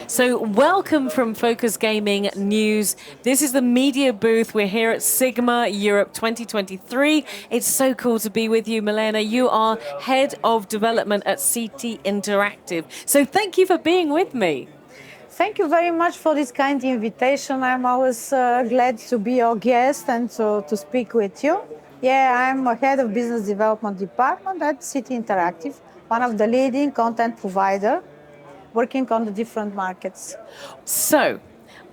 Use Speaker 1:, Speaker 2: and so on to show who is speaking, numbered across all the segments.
Speaker 1: So, welcome from Focus Gaming News. This is the media booth. We're here at SiGMA Europe 2023. It's so cool to be with you, Milena. You are head of development at CT Interactive. So, thank you for being with me.
Speaker 2: Thank you very much for this kind invitation. I'm always glad to be your guest and to speak with you. Yeah, I'm a head of business development department at City Interactive, one of the leading content provider working on the different markets.
Speaker 1: So,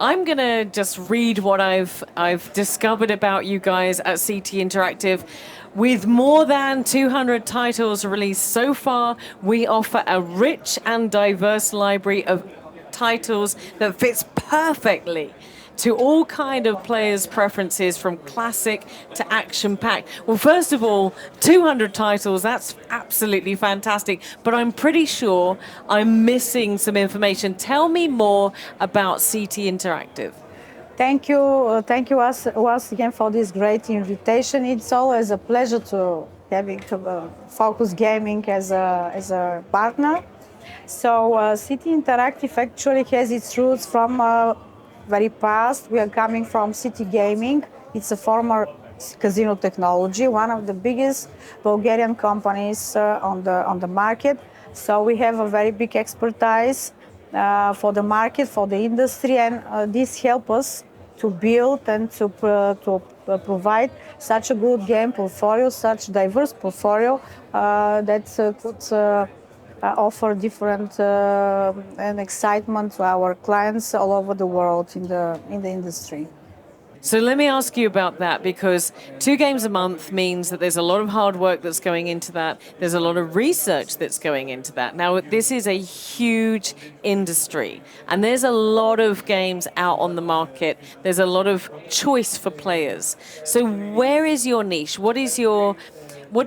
Speaker 1: I'm going to just read what I've discovered about you guys at CT Interactive. With more than 200 titles released so far, we offer a rich and diverse library of titles that fits perfectly to all kind of players' preferences, from classic to action-packed. Well, first of all, 200 titles, that's absolutely fantastic, but I'm pretty sure I'm missing some information. Tell me more about CT Interactive.
Speaker 2: Thank you once again for this great invitation. It's always a pleasure to having Focus Gaming as a partner. So City Interactive actually has its roots from very past. We are coming from City Gaming. It's a former casino technology, one of the biggest Bulgarian companies on the market. So we have a very big expertise for the market, for the industry, and this helps us to build and to provide such a good game portfolio, such diverse portfolio that could offer different and excitement to our clients all over the world in the industry.
Speaker 1: So let me ask you about that, because 2 games a month means that there's a lot of hard work that's going into that. There's a lot of research that's going into that. Now, this is a huge industry, and there's a lot of games out on the market. There's a lot of choice for players. So where is your niche? What do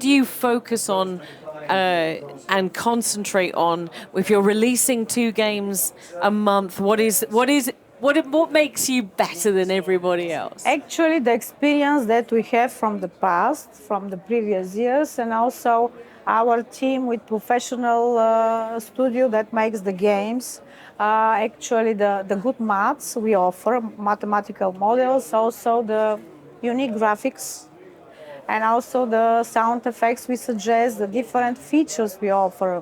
Speaker 1: you focus on and concentrate on? If you're releasing 2 games a month, what makes you better than everybody else?
Speaker 2: Actually, the experience that we have from the past, from the previous years, and also our team with professional studio that makes the games. Actually, the good maths we offer, mathematical models, also the unique graphics, and also the sound effects we suggest, the different features we offer.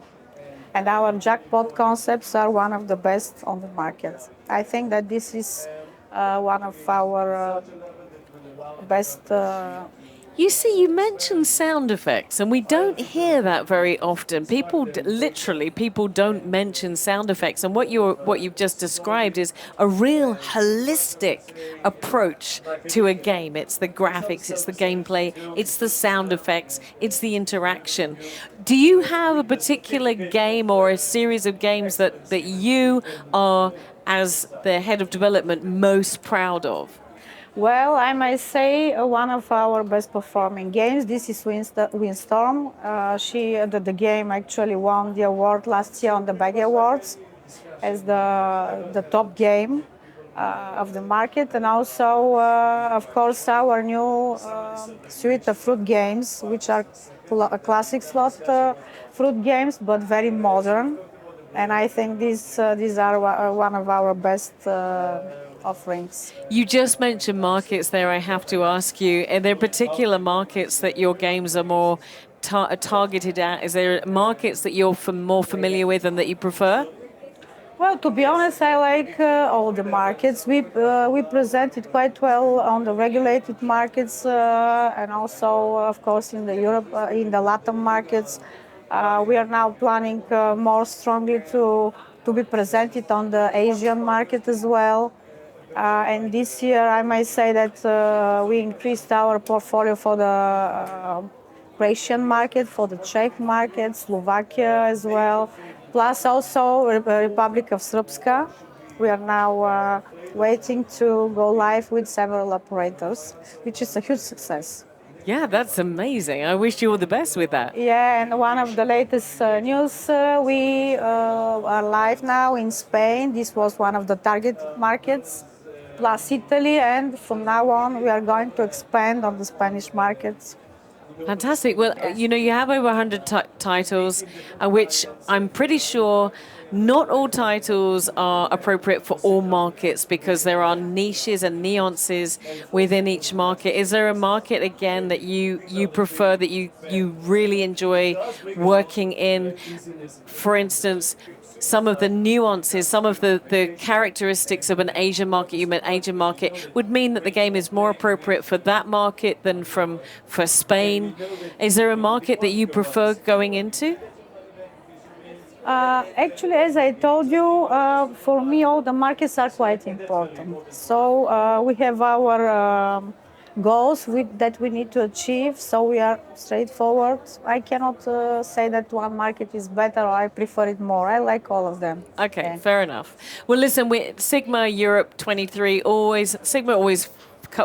Speaker 2: And our jackpot concepts are one of the best on the market. I think that this is one of our best.
Speaker 1: You see, you mentioned sound effects, and we don't hear that very often. People don't mention sound effects, and what you've just described is a real holistic approach to a game. It's the graphics, it's the gameplay, it's the sound effects, it's the interaction. Do you have a particular game or a series of games that you are, as the head of development, most proud of?
Speaker 2: Well, I might say one of our best performing games. This is Windstorm. The game actually won the award last year on the Baggy Awards as the top game of the market, and also, of course, our new suite of fruit games, which are classic slot fruit games, but very modern. And I think these are one of our best offerings.
Speaker 1: You just mentioned markets there. I have to ask you, are there particular markets that your games are more targeted at? Is there markets that you're more familiar with and that you prefer?
Speaker 2: Well, to be honest, I like all the markets. We presented quite well on the regulated markets and also, of course, in the Europe, in the Latin markets. We are now planning more strongly to be presented on the Asian market as well. And this year, I might say that we increased our portfolio for the Croatian market, for the Czech market, Slovakia as well, plus also Republic of Srpska. We are now waiting to go live with several operators, which is a huge success.
Speaker 1: Yeah, that's amazing. I wish you all the best with that.
Speaker 2: Yeah, and one of the latest news, we are live now in Spain. This was one of the target markets, plus Italy, and from now on we are going to expand on the Spanish markets.
Speaker 1: Fantastic. Well, you have over 100 titles, which I'm pretty sure not all titles are appropriate for all markets because there are niches and nuances within each market. Is there a market again that you prefer, that you really enjoy working in? For instance, some of the nuances, some of the characteristics of an Asian market, you meant Asian market, would mean that the game is more appropriate for that market than for Spain. Is there a market that you prefer going into?
Speaker 2: Actually, as I told you, for me, all the markets are quite important. So we have our goals that we need to achieve. So we are straightforward. I cannot say that one market is better or I prefer it more. I like all of them.
Speaker 1: Okay,
Speaker 2: Yeah.
Speaker 1: fair enough. Well, listen, SiGMA Europe 23 SiGMA always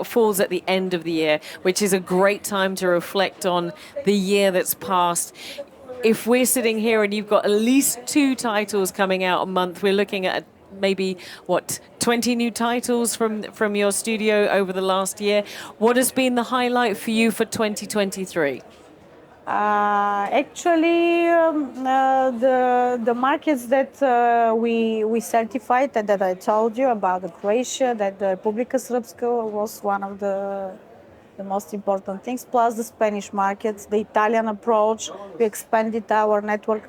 Speaker 1: falls at the end of the year, which is a great time to reflect on the year that's passed. If we're sitting here and you've got at least 2 titles coming out a month, we're looking at maybe, what, 20 new titles from your studio over the last year. What has been the highlight for you for 2023?
Speaker 2: Actually, the markets that we certified that I told you about, the Croatia, that the Republika Srpska was one of the most important things, plus the Spanish markets, the Italian approach. We expanded our network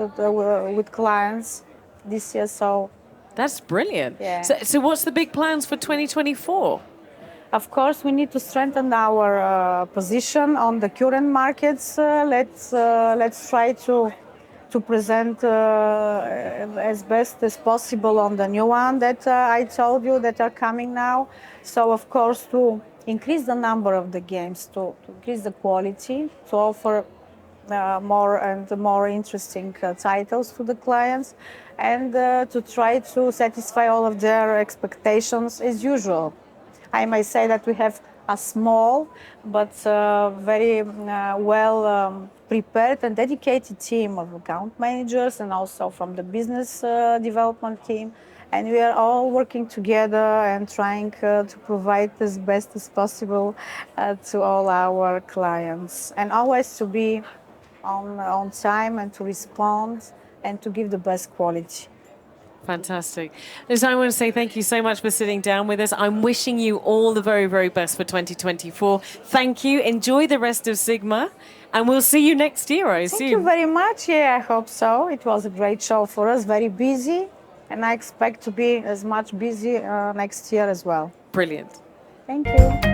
Speaker 2: with clients this year, so
Speaker 1: That's brilliant.
Speaker 2: Yeah.
Speaker 1: So what's the big plans for 2024?
Speaker 2: of course, we need to strengthen our position on the current markets. Let's try to present as best as possible on the new one that I told you that are coming now. So, of course, to increase the number of the games, to increase the quality, to offer more and more interesting titles to the clients, and to try to satisfy all of their expectations as usual. I may say that we have a small but very well prepared and dedicated team of account managers and also from the business development team. And we are all working together and trying to provide as best as possible to all our clients. And always to be on time and to respond and to give the best quality.
Speaker 1: Fantastic. Listen, I want to say thank you so much for sitting down with us. I'm wishing you all the very, very best for 2024. Thank you. Enjoy the rest of SiGMA, and we'll see you next year, I assume.
Speaker 2: Thank you very much. Yeah, I hope so. It was a great show for us, very busy, and I expect to be as much busy next year as well.
Speaker 1: Brilliant.
Speaker 2: Thank you.